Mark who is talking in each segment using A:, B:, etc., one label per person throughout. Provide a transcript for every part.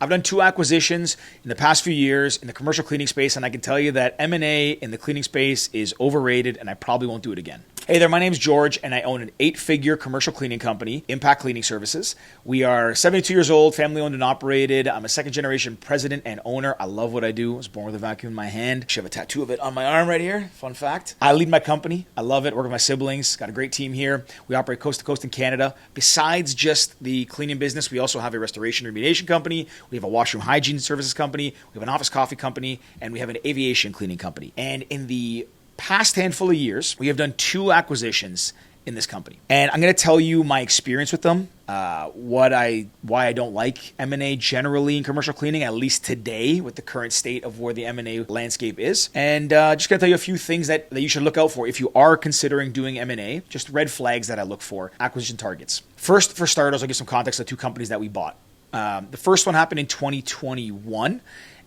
A: I've done 2 acquisitions in the past few years in the commercial cleaning space, and I can tell you that M&A in the cleaning space is overrated, and I probably won't do it again. Hey there, my name's George, and I own an 8-figure commercial cleaning company, Impact Cleaning Services. We are 72 years old, family-owned and operated. I'm a second-generation president and owner. I love what I do. I was born with a vacuum in my hand. I have a tattoo of it on my arm right here. Fun fact. I lead my company. I love it. Work with my siblings. Got a great team here. We operate coast to coast in Canada. Besides just the cleaning business, we also have a restoration remediation company. We have a washroom hygiene services company. We have an office coffee company, and we have an aviation cleaning company. And in the past handful of years, we have done 2 acquisitions in this company. And I'm going to tell you my experience with them, why I don't like M&A generally in commercial cleaning, at least today with the current state of where the M&A landscape is. And just going to tell you a few things that you should look out for if you are considering doing M&A, just red flags that I look for, acquisition targets. First, for starters, I'll give some context of 2 companies that we bought. The first one happened in 2021,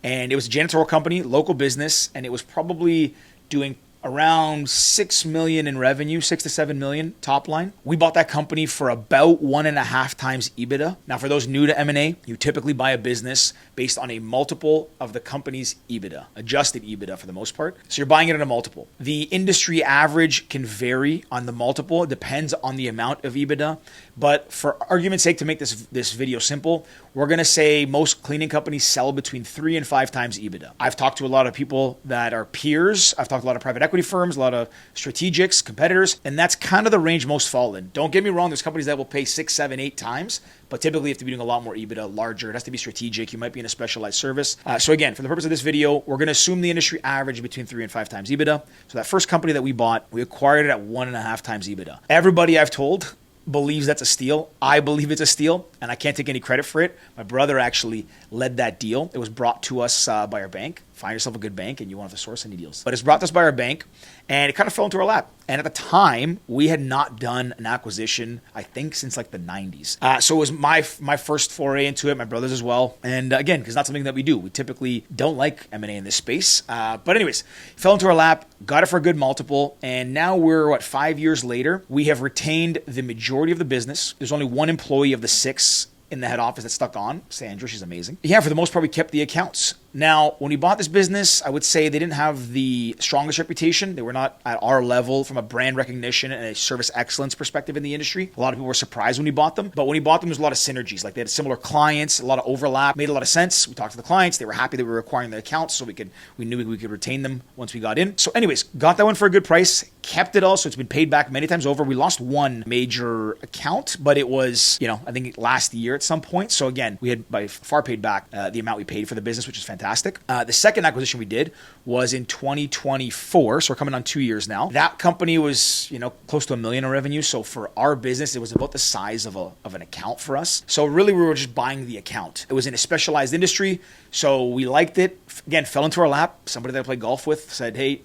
A: and it was a janitorial company, local business, and it was probably doing around $6 million in revenue, 6 to 7 million top line. We bought that company for about 1.5 times EBITDA. Now, for those new to M&A, you typically buy a business based on a multiple of the company's EBITDA, adjusted EBITDA for the most part. So you're buying it at a multiple. The industry average can vary on the multiple. It depends on the amount of EBITDA. But for argument's sake, to make this video simple, we're going to say most cleaning companies sell between 3 and 5 times EBITDA. I've talked to a lot of people that are peers. I've talked to a lot of private equity firms, a lot of strategics, competitors, and that's kind of the range most fall in. Don't get me wrong, there's companies that will pay 6, 7, 8 times, but typically you have to be doing a lot more EBITDA, larger. It has to be strategic. You might be in a specialized service. So again, for the purpose of this video, we're going to assume the industry average between 3 and 5 times EBITDA. So that first company that we bought, we acquired it at 1.5 times EBITDA. Everybody I've told believes that's a steal. I believe it's a steal, and I can't take any credit for it. My brother actually led that deal. It was brought to us by our bank. Find yourself a good bank and you won't have to source any deals. But it's brought to us by our bank, and it kind of fell into our lap. And at the time, we had not done an acquisition, I think, since like the 90s. So it was my first foray into it, my brother's as well. And again, because it's not something that we do. We typically don't like M&A in this space. But anyways, fell into our lap, got it for a good multiple, and now we're, 5 years later, we have retained the majority of the business. There's only 1 employee of the 6 in the head office that stuck on. Sandra, she's amazing. Yeah, for the most part, we kept the accounts. Now, when we bought this business, I would say they didn't have the strongest reputation. They were not at our level from a brand recognition and a service excellence perspective in the industry. A lot of people were surprised when we bought them. But when we bought them, there's a lot of synergies. Like they had similar clients, a lot of overlap, made a lot of sense. We talked to the clients. They were happy that we were acquiring the accounts, so we knew we could retain them once we got in. So anyways, got that one for a good price, kept it all, so it's been paid back many times over. We lost 1 major account, but it was, I think last year at some point. So again, we had by far paid back the amount we paid for the business, which is fantastic. The second acquisition we did was in 2024, so we're coming on 2 years now. That company was, close to $1 million in revenue. So for our business, it was about the size of an account for us. So really, we were just buying the account. It was in a specialized industry, so we liked it. Again, fell into our lap. Somebody that I played golf with said, "Hey,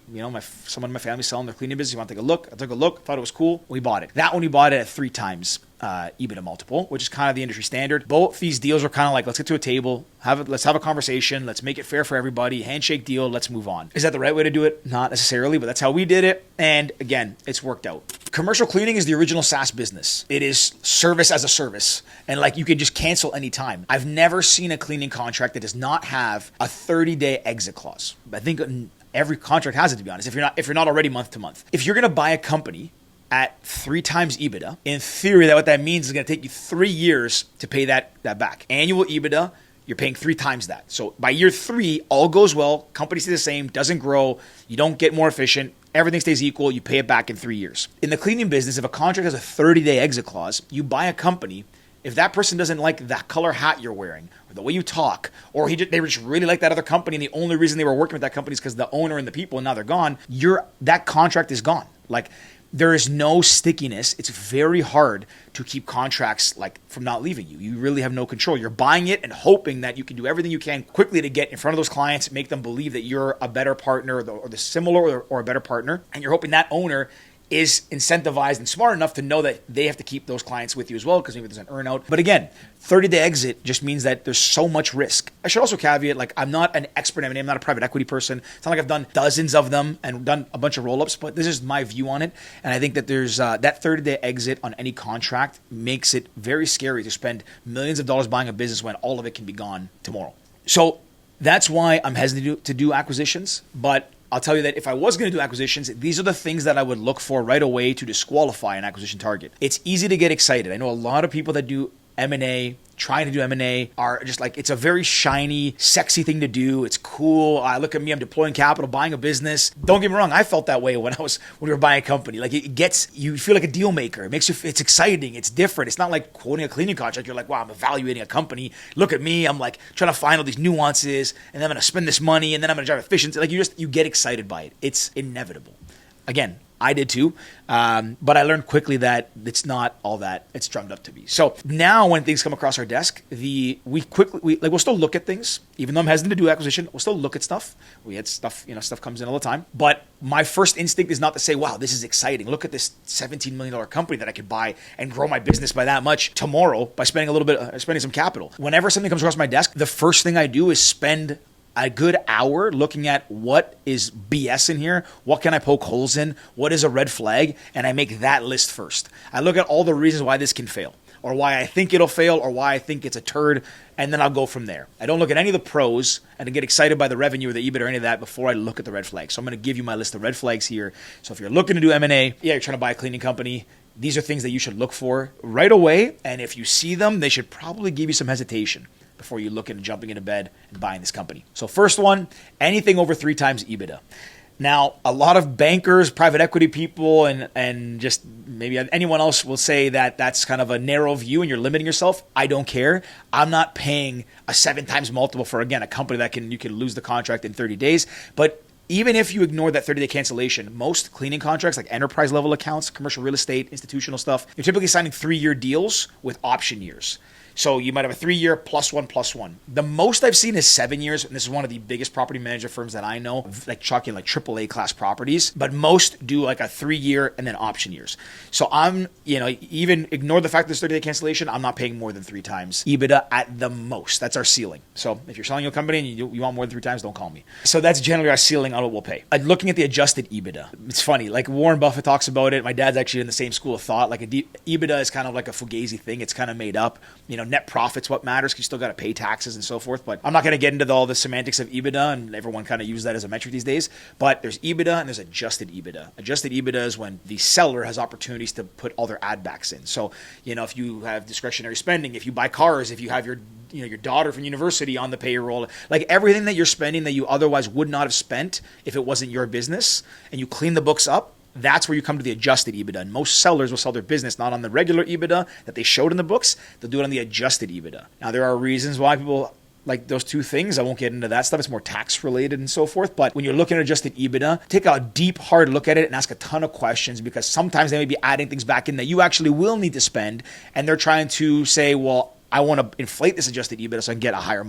A: someone in my family selling their cleaning business. You want to take a look?" I took a look, thought it was cool. We bought it. That one we bought it at 3 times EBITDA multiple, which is kind of the industry standard. Both these deals are kind of like, let's get to a table, let's have a conversation, let's make it fair for everybody, handshake deal, let's move on. Is that the right way to do it? Not necessarily, but that's how we did it. And again, it's worked out. Commercial cleaning is the original SaaS business. It is service as a service. And you can just cancel anytime. I've never seen a cleaning contract that does not have a 30-day exit clause. I think every contract has it, to be honest, if you're not already month to month. If you're going to buy a company at 3 times EBITDA, in theory, what that means is going to take you 3 years to pay that back. Annual EBITDA, you're paying 3 times that. So by year 3, all goes well, company stays the same, doesn't grow, you don't get more efficient, everything stays equal, you pay it back in 3 years. In the cleaning business, if a contract has a 30-day exit clause, you buy a company. If that person doesn't like that color hat you're wearing, or the way you talk, or they just really like that other company, and the only reason they were working with that company is because the owner and the people, and now they're gone, that contract is gone. There is no stickiness. It's very hard to keep contracts from not leaving you. You really have no control. You're buying it and hoping that you can do everything you can quickly to get in front of those clients, make them believe that you're a better partner or the similar or a better partner. And you're hoping that owner is incentivized and smart enough to know that they have to keep those clients with you as well because maybe there's an earnout. But again, 30-day exit just means that there's so much risk. I should also caveat, like, I'm not an expert in M&A. I'm not a private equity person. It's not like I've done dozens of them and done a bunch of roll-ups, but this is my view on it. And I think that there's that 30-day exit on any contract makes it very scary to spend millions of dollars buying a business when all of it can be gone tomorrow. So that's why I'm hesitant to do acquisitions. But I'll tell you that if I was going to do acquisitions, these are the things that I would look for right away to disqualify an acquisition target. It's easy to get excited. I know a lot of people that do M&A, trying to do M&A, are just like, it's a very shiny, sexy thing to do. It's cool. Look at me, I'm deploying capital, buying a business. Don't get me wrong, I felt that way when we were buying a company. Like, you feel like a deal maker. It makes you, it's exciting. It's different. It's not like quoting a cleaning contract. You're like, wow, I'm evaluating a company. Look at me. I'm like trying to find all these nuances, and then I'm going to spend this money, and then I'm going to drive efficiency. Like, you get excited by it. It's inevitable. Again, I did too, but I learned quickly that it's not all that it's drummed up to be. So now when things come across our desk, we'll still look at things. Even though I'm hesitant to do acquisition, we'll still look at stuff. We had stuff, stuff comes in all the time. But my first instinct is not to say, wow, this is exciting. Look at this $17 million company that I could buy and grow my business by that much tomorrow by spending some capital. Whenever something comes across my desk, the first thing I do is spend a good hour looking at what is BS in here, what can I poke holes in, what is a red flag, and I make that list first. I look at all the reasons why this can fail, or why I think it'll fail, or why I think it's a turd, and then I'll go from there. I don't look at any of the pros and get excited by the revenue or the EBIT or any of that before I look at the red flags. So I'm going to give you my list of red flags here. So if you're looking to do M&A, you're trying to buy a cleaning company, these are things that you should look for right away, and if you see them, they should probably give you some hesitation before you look into jumping into bed and buying this company. So first one, anything over 3 times EBITDA. Now, a lot of bankers, private equity people, and just maybe anyone else will say that that's kind of a narrow view and you're limiting yourself. I don't care. I'm not paying a 7 times multiple for, again, a company that you can lose the contract in 30 days. But even if you ignore that 30-day cancellation, most cleaning contracts, like enterprise level accounts, commercial real estate, institutional stuff, you're typically signing 3-year deals with option years. So you might have a 3-year +1. The most I've seen is 7 years, and this is one of the biggest property manager firms that I know, like talking like AAA class properties. But most do like a 3-year and then option years. So I'm, even ignore the fact that there's 30-day cancellation, I'm not paying more than 3 times EBITDA at the most. That's our ceiling. So if you're selling your company and you want more than 3 times, don't call me. So that's generally our ceiling on what we'll pay. Looking at the adjusted EBITDA, it's funny. Like Warren Buffett talks about it. My dad's actually in the same school of thought. Like EBITDA is kind of like a fugazi thing. It's kind of made up. Net profit's what matters because you still got to pay taxes and so forth. But I'm not going to get into all the semantics of EBITDA, and everyone kind of uses that as a metric these days. But there's EBITDA and there's adjusted EBITDA. Adjusted EBITDA is when the seller has opportunities to put all their add backs in. So, if you have discretionary spending, if you buy cars, if you have your daughter from university on the payroll, like everything that you're spending that you otherwise would not have spent if it wasn't your business, and you clean the books up, that's where you come to the adjusted EBITDA. And most sellers will sell their business not on the regular EBITDA that they showed in the books. They'll do it on the adjusted EBITDA. Now, there are reasons why people like those two things. I won't get into that stuff. It's more tax related and so forth. But when you're looking at adjusted EBITDA, take a deep, hard look at it and ask a ton of questions, because sometimes they may be adding things back in that you actually will need to spend. And they're trying to say, well, I want to inflate this adjusted EBITDA so I can get a higher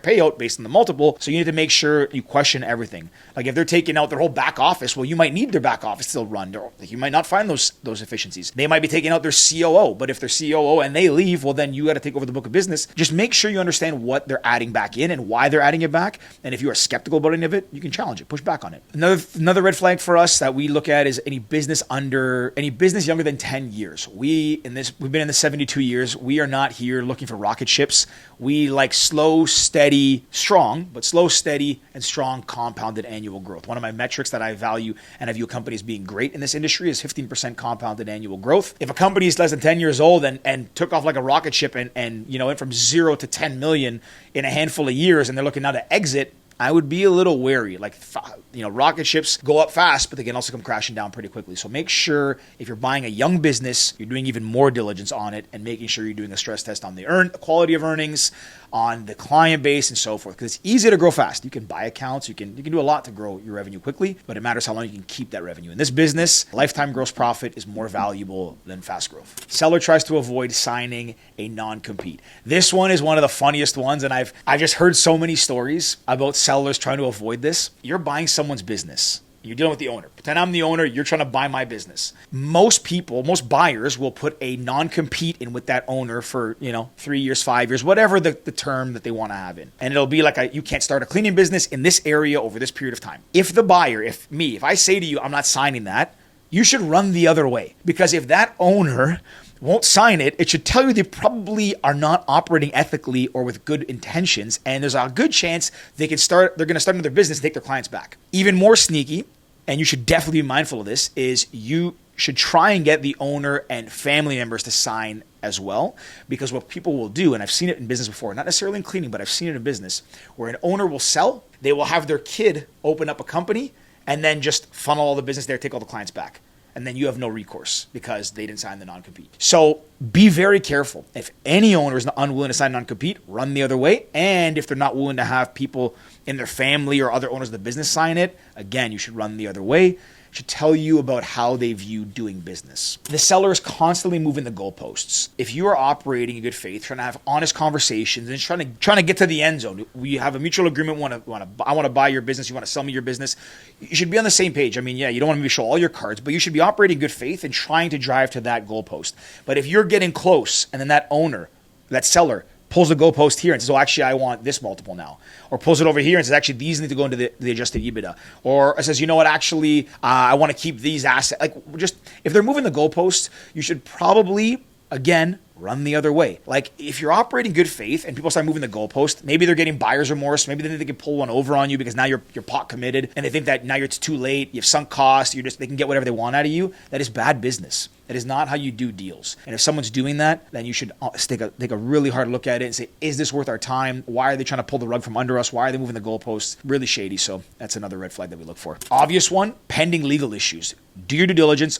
A: payout based on the multiple. So you need to make sure you question everything. Like if they're taking out their whole back office, well, you might need their back office still run. You might not find those efficiencies. They might be taking out their COO, but if they're COO and they leave, well, then you got to take over the book of business. Just make sure you understand what they're adding back in and why they're adding it back. And if you are skeptical about any of it, you can challenge it, push back on it. Another red flag for us that we look at is any business younger than 10 years. We've been in the 72 years. We are not here looking for rocket ships. We like slow, steady, strong, but slow, steady, and strong compounded annual growth. One of my metrics that I value and I view a company as being great in this industry is 15% compounded annual growth. If a company is less than 10 years old and took off like a rocket ship and went from 0 to 10 million in a handful of years, and they're looking now to exit, I would be a little wary. Like, rocket ships go up fast, but they can also come crashing down pretty quickly. So make sure if you're buying a young business, you're doing even more diligence on it and making sure you're doing a stress test on the quality of earnings, on the client base, and so forth. Because it's easy to grow fast. You can buy accounts. You can do a lot to grow your revenue quickly, but it matters how long you can keep that revenue. In this business, lifetime gross profit is more valuable than fast growth. Seller tries to avoid signing a non-compete. This one is one of the funniest ones, and I've just heard so many stories about sellers trying to avoid this. You're buying someone's business. You're dealing with the owner. Pretend I'm the owner. You're trying to buy my business. Most buyers will put a non-compete in with that owner for, 3 years, 5 years, whatever the term that they want to have in. And it'll be like you can't start a cleaning business in this area over this period of time. If the buyer, if I say to you, I'm not signing that, you should run the other way. Because if that owner won't sign it, it should tell you they probably are not operating ethically or with good intentions, and there's a good chance they're going to start another business and take their clients back. Even more sneaky, and you should definitely be mindful of this, is you should try and get the owner and family members to sign as well, because what people will do, and I've seen it in business before, not necessarily in cleaning, but I've seen it in business, where an owner will sell, they will have their kid open up a company and then just funnel all the business there, take all the clients back. And then you have no recourse because they didn't sign the non-compete. So be very careful. If any owner is unwilling to sign non-compete, run the other way. And if they're not willing to have people in their family or other owners of the business sign it, again, you should run the other way. It should tell you about how they view doing business. The seller is constantly moving the goalposts. If you are operating in good faith, trying to have honest conversations and trying to get to the end zone, we have a mutual agreement. I want to buy your business. You want to sell me your business. You should be on the same page. I mean, yeah, you don't want to show all your cards, but you should be operating in good faith and trying to drive to that goalpost. But if you're getting close and then that owner, that seller, pulls the goalpost here and says, oh, actually, I want this multiple now. Or pulls it over here and says, actually, these need to go into the adjusted EBITDA. Or says, you know what, actually, I want to keep these assets. Like, just if they're moving the goalposts, you should probably, again, run the other way. Like, if you're operating good faith and people start moving the goalpost, maybe they're getting buyer's remorse. Maybe they can pull one over on you because now you're pot committed and they think that now it's too late. You have sunk costs. They can get whatever they want out of you. That is bad business. That is not how you do deals. And if someone's doing that, then you should take a really hard look at it and say, is this worth our time? Why are they trying to pull the rug from under us? Why are they moving the goalposts? Really shady. So that's another red flag that we look for. Obvious one, pending legal issues. Do your due diligence,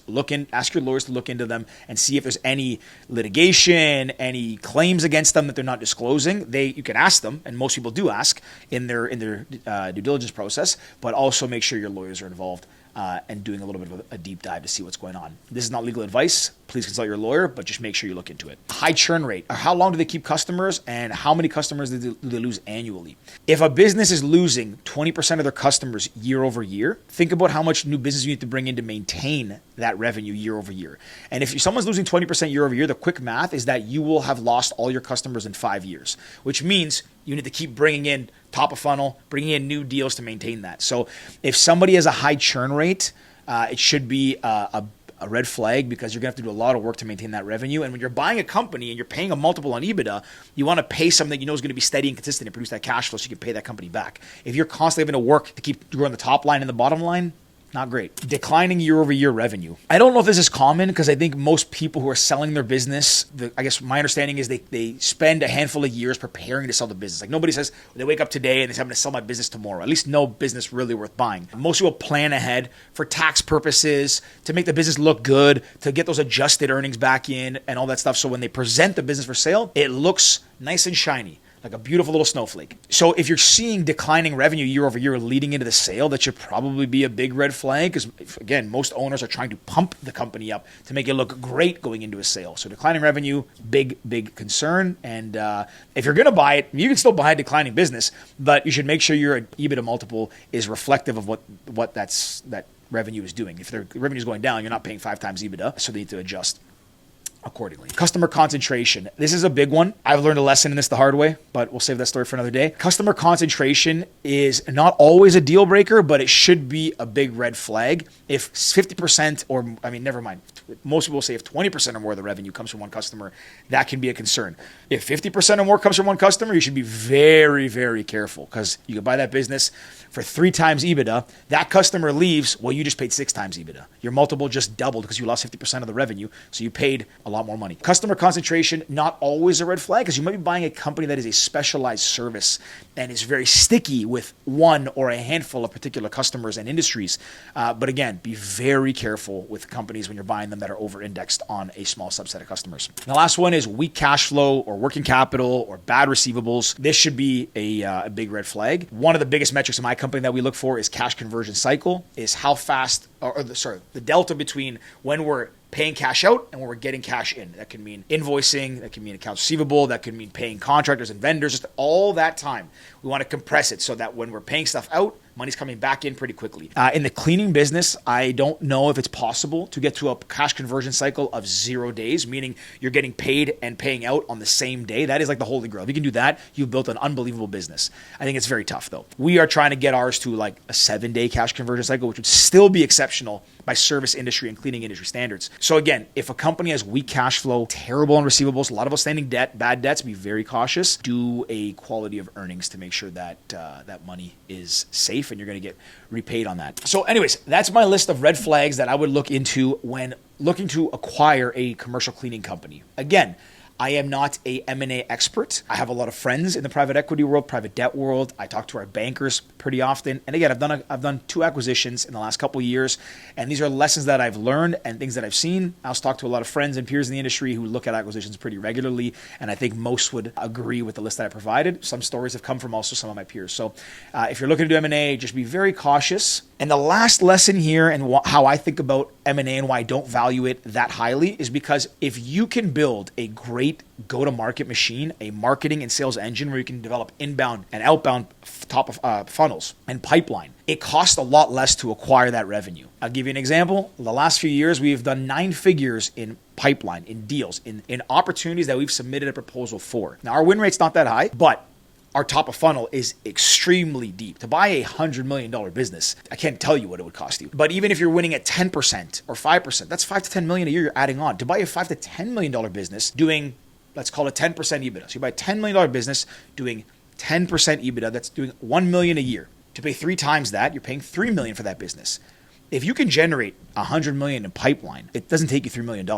A: ask your lawyers to look into them and see if there's any litigation, any claims against them that they're not disclosing. You can ask them, and most people do ask in their due diligence process, but also make sure your lawyers are involved and doing a little bit of a deep dive to see what's going on. This is not legal advice. Please consult your lawyer, but just make sure you look into it. High churn rate. How long do they keep customers and how many customers do they lose annually? If a business is losing 20% of their customers year over year, think about how much new business you need to bring in to maintain that revenue year over year. And if someone's losing 20% year over year, the quick math is that you will have lost all your customers in 5 years, which means you need to keep bringing in top of funnel, bringing in new deals to maintain that. So if somebody has a high churn rate, it should be a red flag because you're going to have to do a lot of work to maintain that revenue. And when you're buying a company and you're paying a multiple on EBITDA, you want to pay something that you know is going to be steady and consistent and produce that cash flow so you can pay that company back. If you're constantly having to work to keep growing the top line and the bottom line, not great. Declining year-over-year revenue. I don't know if this is common because I think most people who are selling their business, I guess my understanding is they spend a handful of years preparing to sell the business. Like nobody says, they wake up today and they say, I'm going to sell my business tomorrow. At least no business really worth buying. Most people plan ahead for tax purposes, to make the business look good, to get those adjusted earnings back in and all that stuff. So when they present the business for sale, it looks nice and shiny, like a beautiful little snowflake. So if you're seeing declining revenue year over year leading into the sale, that should probably be a big red flag because, again, most owners are trying to pump the company up to make it look great going into a sale. So declining revenue, big concern. And if you're going to buy it, you can still buy a declining business, but you should make sure your EBITDA multiple is reflective of what that revenue is doing. If their revenue is going down, you're not paying 5 times EBITDA, so they need to adjust accordingly. Customer concentration. This is a big one. I've learned a lesson in this the hard way, but we'll save that story for another day. Customer concentration is not always a deal breaker, but it should be a big red flag. If 50% never mind. Most people say if 20% or more of the revenue comes from one customer, that can be a concern. If 50% or more comes from one customer, you should be very, very careful because you could buy that business for 3 times EBITDA. That customer leaves, well, you just paid 6 times EBITDA. Your multiple just doubled because you lost 50% of the revenue, so you paid a lot more money. Customer concentration, not always a red flag because you might be buying a company that is a specialized service and is very sticky with one or a handful of particular customers and industries. But again, be very careful with companies when you're buying them that are over-indexed on a small subset of customers. The last one is weak cash flow or working capital or bad receivables. This should be a big red flag. One of the biggest metrics in my company that we look for is cash conversion cycle, is how fast, the delta between when we're paying cash out and when we're getting cash in. That can mean invoicing, that can mean accounts receivable, that can mean paying contractors and vendors, just all that time. We want to compress it so that when we're paying stuff out, Money's coming back in pretty quickly. In the cleaning business, I don't know if it's possible to get to a cash conversion cycle of 0 days, meaning you're getting paid and paying out on the same day. That is like the holy grail. If you can do that, you've built an unbelievable business. I think it's very tough though. We are trying to get ours to like a 7-day cash conversion cycle, which would still be exceptional by service industry and cleaning industry standards. So again, if a company has weak cash flow, terrible on receivables, a lot of outstanding debt, bad debts, be very cautious. Do a quality of earnings to make sure that that money is safe and you're going to get repaid on that. So anyways, that's my list of red flags that I would look into when looking to acquire a commercial cleaning company. Again, I am not a M&A expert. I have a lot of friends in the private equity world, private debt world. I talk to our bankers pretty often. And again, I've done 2 acquisitions in the last couple of years, and these are lessons that I've learned and things that I've seen. I also talk to a lot of friends and peers in the industry who look at acquisitions pretty regularly, and I think most would agree with the list that I provided. Some stories have come from also some of my peers. So if you're looking to do M&A, just be very cautious. And the last lesson here and how I think about M&A and why I don't value it that highly is because if you can build a great go-to-market machine, a marketing and sales engine where you can develop inbound and outbound top of funnels and pipeline, it costs a lot less to acquire that revenue. I'll give you an example. The last few years, we've done 9 figures in pipeline, in deals, in opportunities that we've submitted a proposal for. Now, our win rate's not that high, but our top of funnel is extremely deep. To buy a $100 million business, I can't tell you what it would cost you. But even if you're winning at 10% or 5%, that's $5 to $10 million a year you're adding on. To buy a $5 to $10 million business doing, let's call it 10% EBITDA. So you buy a $10 million business doing 10% EBITDA, that's doing $1 million a year. To pay 3 times that, you're paying $3 million for that business. If you can generate $100 million in pipeline, it doesn't take you $3 million.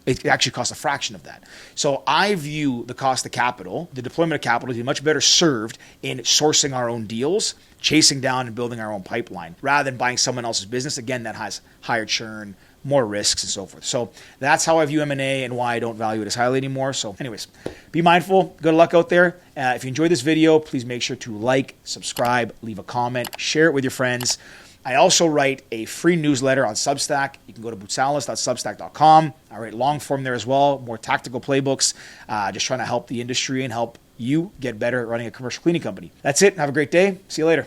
A: It actually costs a fraction of that. So I view the cost of capital, the deployment of capital, to be much better served in sourcing our own deals, chasing down and building our own pipeline, rather than buying someone else's business, again, that has higher churn, more risks, and so forth. So that's how I view M&A and why I don't value it as highly anymore. So anyways, be mindful. Good luck out there. If you enjoyed this video, please make sure to like, subscribe, leave a comment, share it with your friends. I also write a free newsletter on Substack. You can go to boutsalis.substack.com. I write long form there as well, more tactical playbooks, just trying to help the industry and help you get better at running a commercial cleaning company. That's it. Have a great day. See you later.